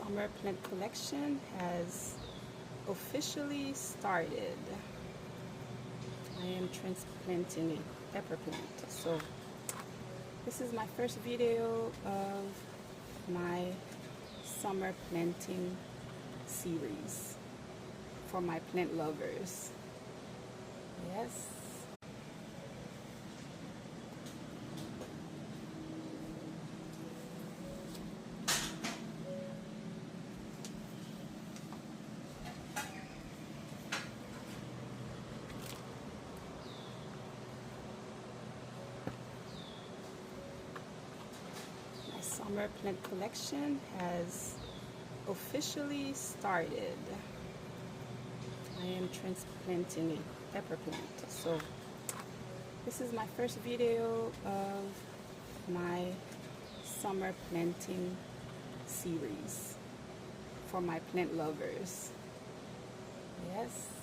summer plant collection has officially started. I am transplanting a pepper plant. So this is my first video of my summer planting series for my plant lovers. Yes. Summer plant collection has officially started. I am transplanting a pepper plant. So this is my first video of my summer planting series for my plant lovers. Yes.